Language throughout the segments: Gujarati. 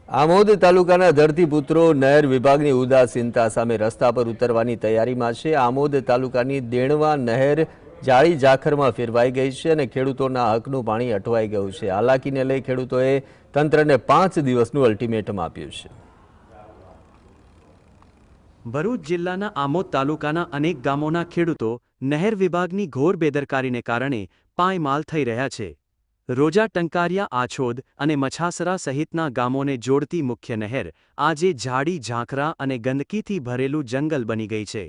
આમોદ તાલુકાના ધરતીપુત્રો નહેર વિભાગની ઉદાસીનતા સામે રસ્તા પર ઉતરવાની તૈયારીમાં છે। આમોદ તાલુકાની દેણવા નહેર જાળી ઝાખરમાં ફેરવાઈ ગઈ છે અને ખેડૂતોના હકનું પાણી અટવાઈ ગયું છે। હાલાકીને લઈ ખેડૂતોએ તંત્રને 5 દિવસનું અલ્ટિમેટમ આપ્યું છે। ભરૂચ જિલ્લાના આમોદ તાલુકાના અનેક ગામોના ખેડૂતો નહેર વિભાગની ઘોર બેદરકારીને કારણે પાયમાલ થઈ રહ્યા છે। રોજા, ટંકારિયા, આછોદ અને મછાસરા સહિતના ગામોને જોડતી મુખ્ય નહેર આજે ઝાડી ઝાંખરા અને ગંદકીથી ભરેલું જંગલ બની ગઈ છે।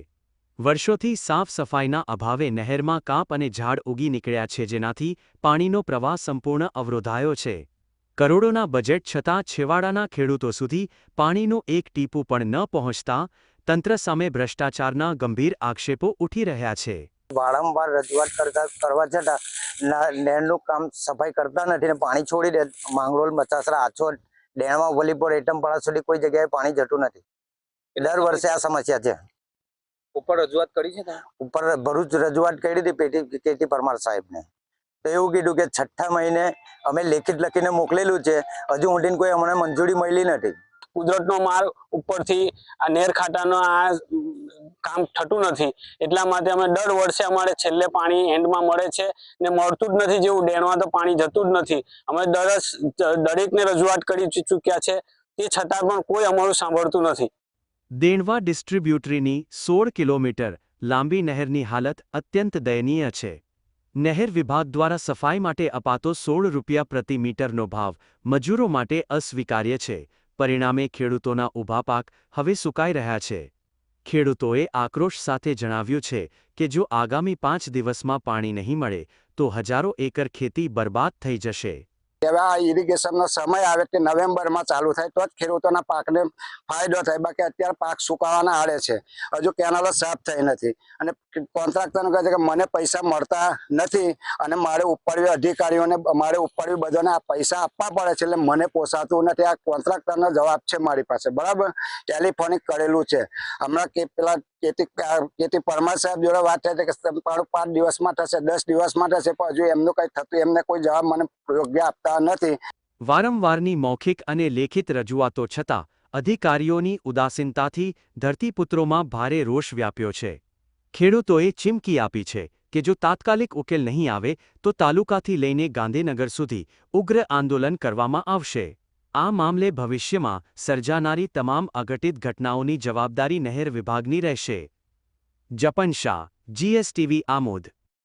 વર્ષોથી સાફ સફાઈના અભાવે નહેરમાં કાંપ અને ઝાડ ઉગી નીકળ્યા છે, જેનાથી પાણીનો પ્રવાહ સંપૂર્ણ અવરોધાયો છે। કરોડોના બજેટ છતાં છેવાડાના ખેડૂતો સુધી પાણીનું એક ટીપું પણ ન પહોંચતા તંત્ર સામે ભ્રષ્ટાચારના ગંભીર આક્ષેપો ઉઠી રહ્યા છે। વારંવાર રજૂઆત કરવા છતાં નહેરનું કામ સફાઈ કરતા નથી ને પાણી છોડી દે। માંગરોળ, મચાસરા, આછોદ, ડેણવા, વલીપોર, એટમપાડા સુધી કોઈ જગ્યાએ પાણી જતું નથી। દર વર્ષે આ સમસ્યા છે। ઉપર રજૂઆત કરી છે? ઉપર ભરૂચ રજૂઆત કરી હતી કેટી પરમાર સાહેબને, તો એવું કીધું કે 6ઠા મહિને અમે લેખિત લખીને મોકલેલું છે, હજુ સુધીની કોઈ અમને મંજૂરી મળી નથી। કુદરતનો માર ઉપરથી આ નહેર ખાતાનો આ કામ થતું નથી, એટલા માટે અમે દર વર્ષે અમારે છેલ્લે પાણી એન્ડમાં મળે છે ને મળતું જ નથી। જેવું ડેણવા તો પાણી જતું જ નથી। અમે દરેકને રજૂઆત કરી ચૂક્યા છે, તે છતાં પણ કોઈ અમારું સાંભળતું નથી। દેણવા ડિસ્ટ્રીબ્યુટરીની 16 કિલોમીટર લાંબી નહેરની હાલત અત્યંત દયનીય છે। નહેર વિભાગ દ્વારા સફાઈ માટે અપાતો 16 રૂપિયા પ્રતિ મીટરનો ભાવ મજૂરો માટે અસ્વીકાર્ય છે। પરિણામે ખેડૂતોના ઊભા પાક હવે સુકાઈ રહ્યા છે। ખેડૂતોએ આક્રોશ સાથે જણાવ્યું છે કે જો આગામી 5 દિવસમાં પાણી નહીં મળે તો હજારો એકર ખેતી બરબાદ થઈ જશે। હવે આ ઇરિગેશનનો સમય આવે કે નવેમ્બરમાં ચાલુ થાય તો જ ખેડૂતોના પાકને ફાયદો થાય, બાકી અત્યારે પાક સુકાવાના આડે છે। હજુ કેનાલો સાફ થઈ નથી અને કોન્ટ્રાક્ટરને કહે છે કે મને પૈસા મળતા નથી અને મારે ઉપરવી અધિકારીઓને, મારે ઉપરવી બધાને આ પૈસા આપવા પડે છે, એટલે મને પોસાતું નથી। આ કોન્ટ્રાક્ટરનો જવાબ છે મારી પાસે, બરાબર? ટેલિફોનિક કરેલું છે। હમણાં કે પેલા કેટી પરમાર સાહેબ જોડે વાત થઈ કે 5 દિવસમાં થશે, 10 દિવસમાં થશે, પણ હજુ એમનું કંઈ થતું, એમને કોઈ જવાબ મને યોગ્ય આપતા નથી। વારંવારની મૌખિક અને લેખિત રજૂઆતો છતાં અધિકારીઓની ઉદાસીનતાથી ધરતીપુત્રોમાં ભારે રોષ વ્યાપ્યો છે। ખેડૂતોએ ચીમકી આપી છે કે જો તાત્કાલિક ઉકેલ નહીં આવે તો તાલુકાથી લઈને ગાંધીનગર સુધી ઉગ્ર આંદોલન કરવામાં આવશે। આ મામલે ભવિષ્યમાં સર્જાનારી તમામ અઘટિત ઘટનાઓની જવાબદારી નહેર વિભાગની રહેશે। જપન શાહ, GSTV, આમોદ।